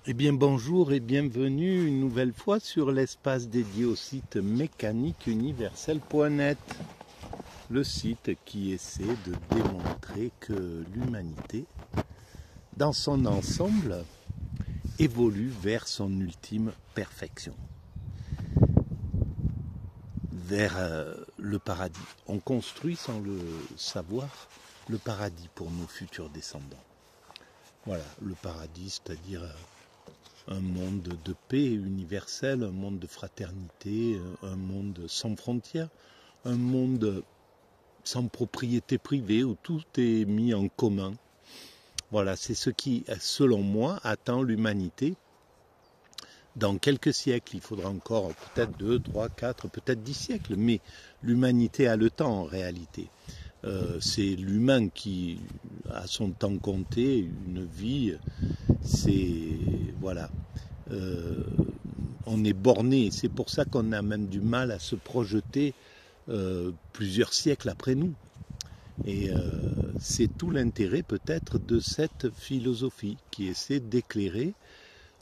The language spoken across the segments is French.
Eh bien bonjour et bienvenue une nouvelle fois sur l'espace dédié au site mécaniqueuniverselle.net, le site qui essaie de démontrer que l'humanité, dans son ensemble, évolue vers son ultime perfection, vers le paradis. On construit sans le savoir le paradis pour nos futurs descendants. Voilà, le paradis, c'est-à-dire un monde de paix universelle, un monde de fraternité, un monde sans frontières, un monde sans propriété privée où tout est mis en commun. Voilà, c'est ce qui, selon moi, attend l'humanité dans quelques siècles. Il faudra encore peut-être 2, 3, 4, peut-être 10 siècles, mais l'humanité a le temps en réalité. C'est l'humain qui a son temps compté, une vie, c'est... voilà. On est borné, c'est pour ça qu'on a même du mal à se projeter plusieurs siècles après nous. Et c'est tout l'intérêt peut-être de cette philosophie qui essaie d'éclairer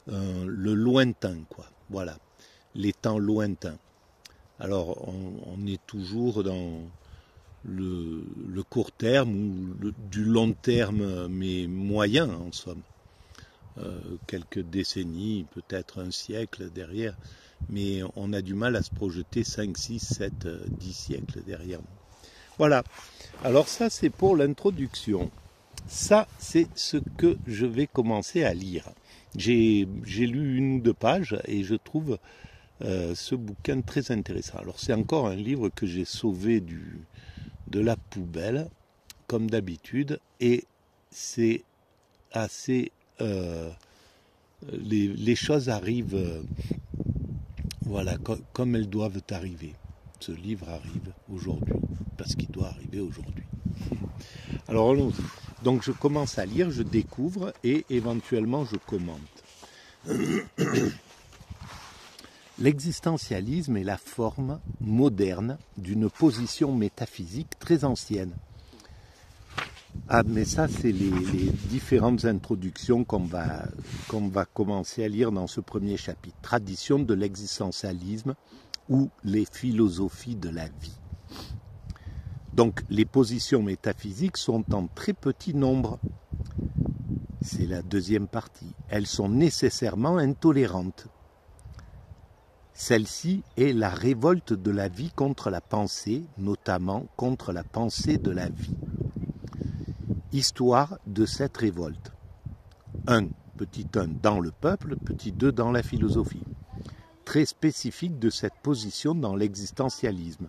le lointain, quoi. Voilà, les temps lointains. Alors on est toujours dans le court terme ou du long terme, mais moyen en somme. Quelques décennies, peut-être un siècle derrière, mais on a du mal à se projeter 5, 6, 7, 10 siècles derrière nous. Voilà, alors ça c'est pour l'introduction. Ça c'est ce que je vais commencer à lire. J'ai lu 1 ou 2 pages et je trouve ce bouquin très intéressant. Alors c'est encore un livre que j'ai sauvé de la poubelle, comme d'habitude, et c'est assez... les choses arrivent voilà, comme elles doivent arriver. Ce livre arrive aujourd'hui, parce qu'il doit arriver aujourd'hui. Alors allons-y. Donc je commence à lire, je découvre et éventuellement je commente. L'existentialisme est la forme moderne d'une position métaphysique très ancienne. Ah, mais ça, c'est les différentes introductions qu'on va commencer à lire dans ce premier chapitre. Tradition de l'existentialisme ou les philosophies de la vie. Donc, les positions métaphysiques sont en très petit nombre. C'est la deuxième partie. Elles sont nécessairement intolérantes. Celle-ci est la révolte de la vie contre la pensée, notamment contre la pensée de la vie. Histoire de cette révolte. 1, petit 1 dans le peuple, petit 2 dans la philosophie. Très spécifique de cette position dans l'existentialisme.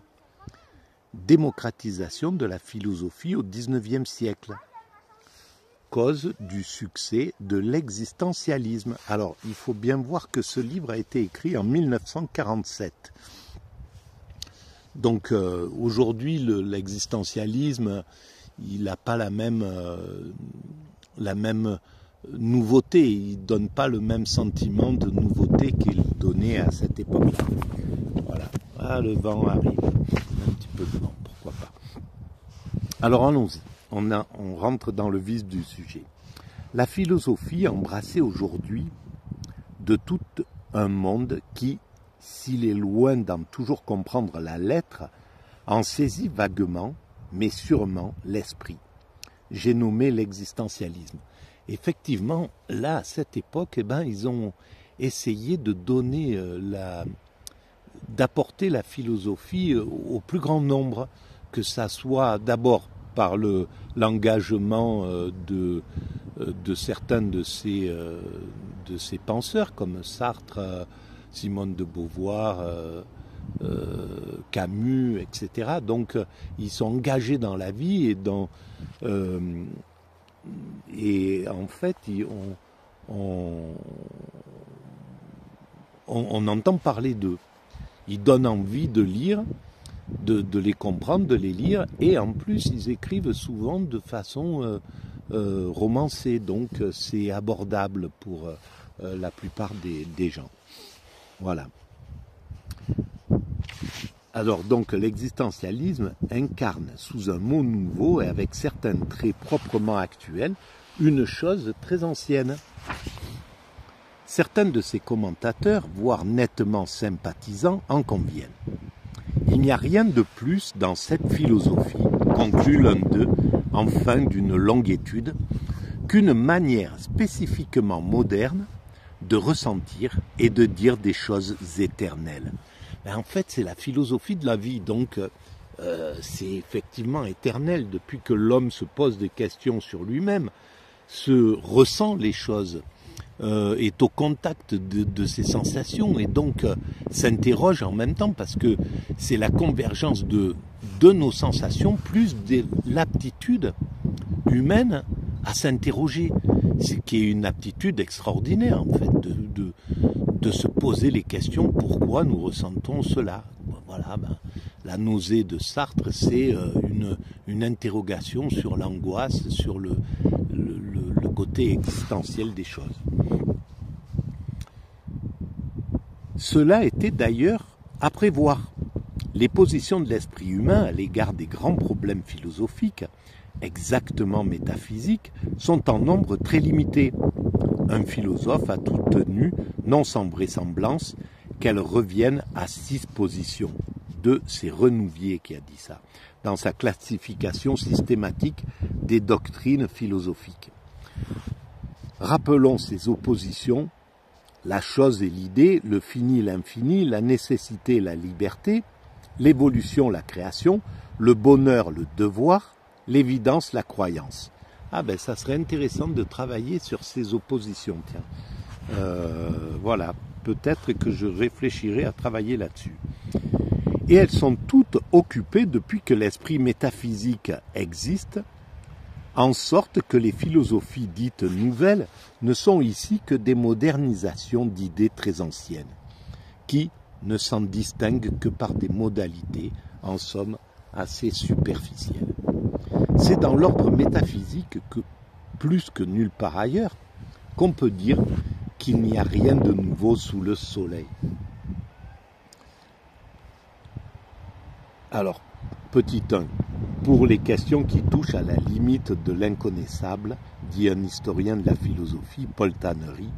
Démocratisation de la philosophie au XIXe siècle. Cause du succès de l'existentialisme. Alors, il faut bien voir que ce livre a été écrit en 1947. Donc, aujourd'hui, l'existentialisme... il n'a pas la même nouveauté, il ne donne pas le même sentiment de nouveauté qu'il donnait à cette époque-là. Voilà, ah, le vent arrive, un petit peu de vent, pourquoi pas. Alors allons-y, on rentre dans le vif du sujet. La philosophie embrassée aujourd'hui de tout un monde qui, s'il est loin d'en toujours comprendre la lettre, en saisit vaguement, mais sûrement l'esprit. J'ai nommé l'existentialisme. Effectivement, là, à cette époque, ils ont essayé de donner d'apporter la philosophie au plus grand nombre, que ça soit d'abord par l'engagement de certains de ces penseurs, comme Sartre, Simone de Beauvoir, Camus, etc. Donc ils sont engagés dans la vie et en fait on entend parler d'eux. Ils donnent envie de lire, de les comprendre, de les lire, et en plus ils écrivent souvent de façon romancée, donc c'est abordable pour la plupart des gens. Voilà. Alors donc l'existentialisme incarne sous un mot nouveau et avec certains traits proprement actuels une chose très ancienne. Certains de ses commentateurs, voire nettement sympathisants, en conviennent. Il n'y a rien de plus dans cette philosophie, conclut l'un d'eux en fin d'une longue étude, qu'une manière spécifiquement moderne de ressentir et de dire des choses éternelles. Mais en fait, c'est la philosophie de la vie, donc c'est effectivement éternel. Depuis que l'homme se pose des questions sur lui-même, se ressent les choses, est au contact de ses sensations et donc s'interroge en même temps, parce que c'est la convergence de nos sensations plus de l'aptitude humaine à s'interroger, ce qui est une aptitude extraordinaire en fait, de se poser les questions pourquoi nous ressentons cela. Voilà, la nausée de Sartre, c'est une interrogation sur l'angoisse, sur le côté existentiel des choses. Cela était d'ailleurs à prévoir. Les positions de l'esprit humain à l'égard des grands problèmes philosophiques, exactement métaphysiques, sont en nombre très limité. Un philosophe a tout tenu, non sans vraisemblance, qu'elles reviennent à 6 positions. C'est Renouvier qui a dit ça, dans sa classification systématique des doctrines philosophiques. Rappelons ces oppositions: la chose et l'idée, le fini, l'infini, la nécessité, la liberté, l'évolution, la création, le bonheur, le devoir, l'évidence, la croyance. Ah ben ça serait intéressant de travailler sur ces oppositions, tiens. Voilà, peut-être que je réfléchirai à travailler là-dessus. Et elles sont toutes occupées depuis que l'esprit métaphysique existe, en sorte que les philosophies dites nouvelles ne sont ici que des modernisations d'idées très anciennes, qui ne s'en distinguent que par des modalités, en somme, assez superficielles. C'est dans l'ordre métaphysique que, plus que nulle part ailleurs, qu'on peut dire qu'il n'y a rien de nouveau sous le soleil. Alors, petit 1, pour les questions qui touchent à la limite de l'inconnaissable, dit un historien de la philosophie, Paul Tannery,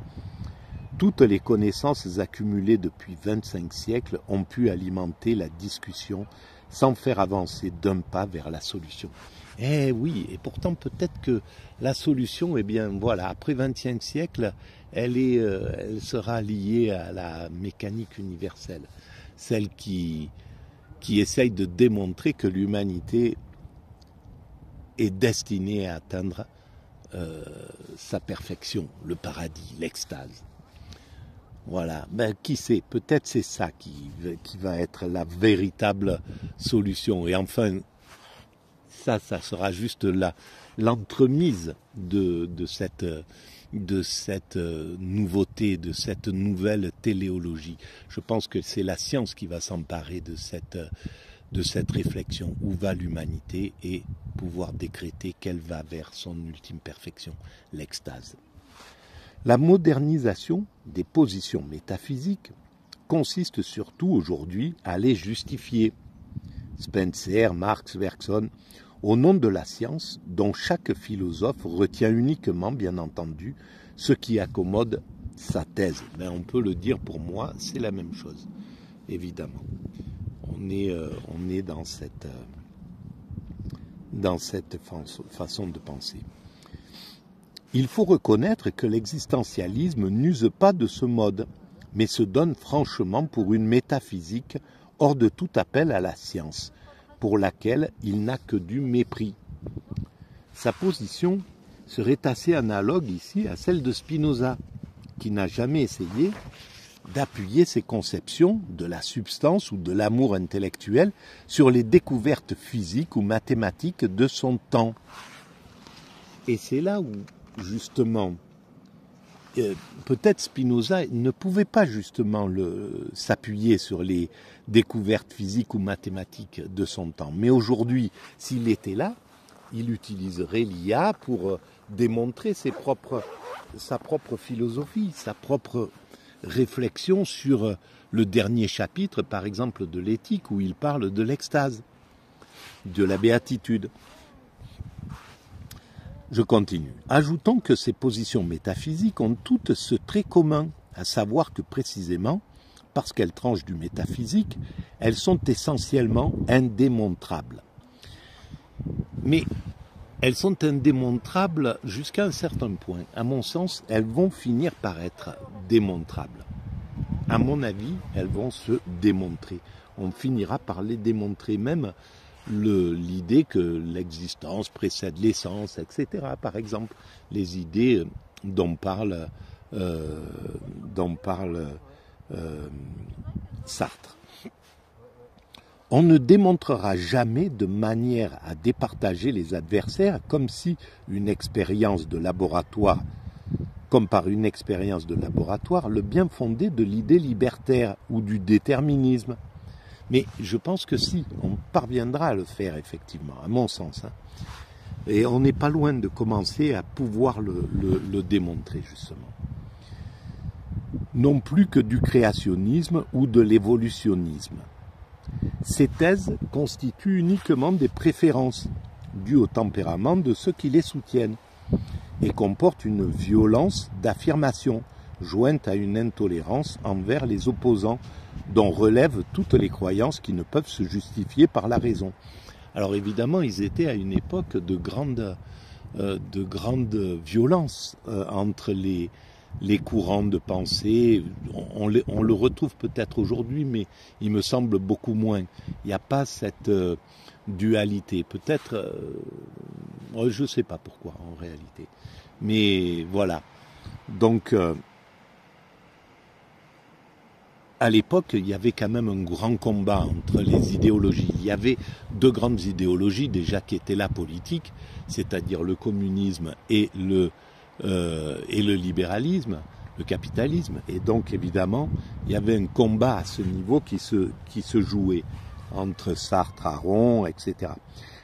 toutes les connaissances accumulées depuis 25 siècles ont pu alimenter la discussion sans faire avancer d'un pas vers la solution. Eh oui, et pourtant peut-être que la solution, eh bien voilà, après 25 siècles, elle sera liée à la mécanique universelle, celle qui essaye de démontrer que l'humanité est destinée à atteindre sa perfection, le paradis, l'extase. Voilà, ben qui sait, peut-être c'est ça qui va être la véritable solution. Et enfin, ça sera juste l'entremise de cette nouveauté, de cette nouvelle téléologie. Je pense que c'est la science qui va s'emparer de cette réflexion. Où va l'humanité et pouvoir décréter qu'elle va vers son ultime perfection, l'extase. La modernisation des positions métaphysiques consiste surtout aujourd'hui à les justifier. Spencer, Marx, Bergson, au nom de la science, dont chaque philosophe retient uniquement, bien entendu, ce qui accommode sa thèse. Mais on peut le dire pour moi, c'est la même chose, évidemment. On est dans cette façon de penser. Il faut reconnaître que l'existentialisme n'use pas de ce mode, mais se donne franchement pour une métaphysique hors de tout appel à la science, pour laquelle il n'a que du mépris. Sa position serait assez analogue ici à celle de Spinoza, qui n'a jamais essayé d'appuyer ses conceptions de la substance ou de l'amour intellectuel sur les découvertes physiques ou mathématiques de son temps. Et c'est là où, justement, peut-être Spinoza ne pouvait pas justement s'appuyer sur les découvertes physiques ou mathématiques de son temps. Mais aujourd'hui, s'il était là, il utiliserait l'IA pour démontrer sa propre philosophie, sa propre réflexion sur le dernier chapitre, par exemple, de l'éthique, où il parle de l'extase, de la béatitude. Je continue. Ajoutons que ces positions métaphysiques ont toutes ce trait commun, à savoir que précisément, parce qu'elles tranchent du métaphysique, elles sont essentiellement indémontrables. Mais elles sont indémontrables jusqu'à un certain point. À mon sens, elles vont finir par être démontrables. À mon avis, elles vont se démontrer. On finira par les démontrer, même l'idée que l'existence précède l'essence, etc. Par exemple, les idées dont parle Sartre. On ne démontrera jamais de manière à départager les adversaires comme si une expérience de laboratoire, comme par une expérience de laboratoire, le bien fondé de l'idée libertaire ou du déterminisme. Mais je pense que si, on parviendra à le faire effectivement, à mon sens. Et on n'est pas loin de commencer à pouvoir le démontrer justement. Non plus que du créationnisme ou de l'évolutionnisme. Ces thèses constituent uniquement des préférences dues au tempérament de ceux qui les soutiennent et comportent une violence d'affirmation jointe à une intolérance envers les opposants dont relèvent toutes les croyances qui ne peuvent se justifier par la raison. Alors évidemment, ils étaient à une époque de grande violence entre les courants de pensée. On le retrouve peut-être aujourd'hui, mais il me semble beaucoup moins. Il n'y a pas cette dualité. Peut-être, je ne sais pas pourquoi en réalité. Mais voilà. Donc, à l'époque, il y avait quand même un grand combat entre les idéologies. Il y avait deux grandes idéologies déjà qui étaient la politique, c'est-à-dire le communisme et le libéralisme, le capitalisme. Et donc, évidemment, il y avait un combat à ce niveau qui se jouait entre Sartre, Aron, etc.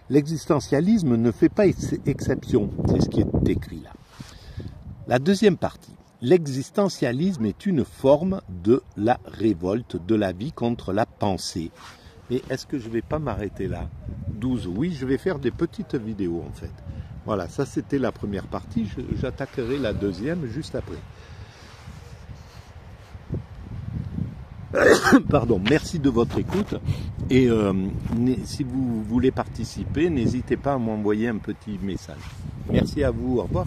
L'existentialisme ne fait pas exception, c'est ce qui est écrit là. La deuxième partie. L'existentialisme est une forme de la révolte de la vie contre la pensée. Mais est-ce que je ne vais pas m'arrêter là? 12. Oui, je vais faire des petites vidéos en fait. Voilà, ça c'était la première partie. J'attaquerai la deuxième juste après. Pardon, merci de votre écoute. Et si vous voulez participer, n'hésitez pas à m'envoyer un petit message. Merci à vous, au revoir.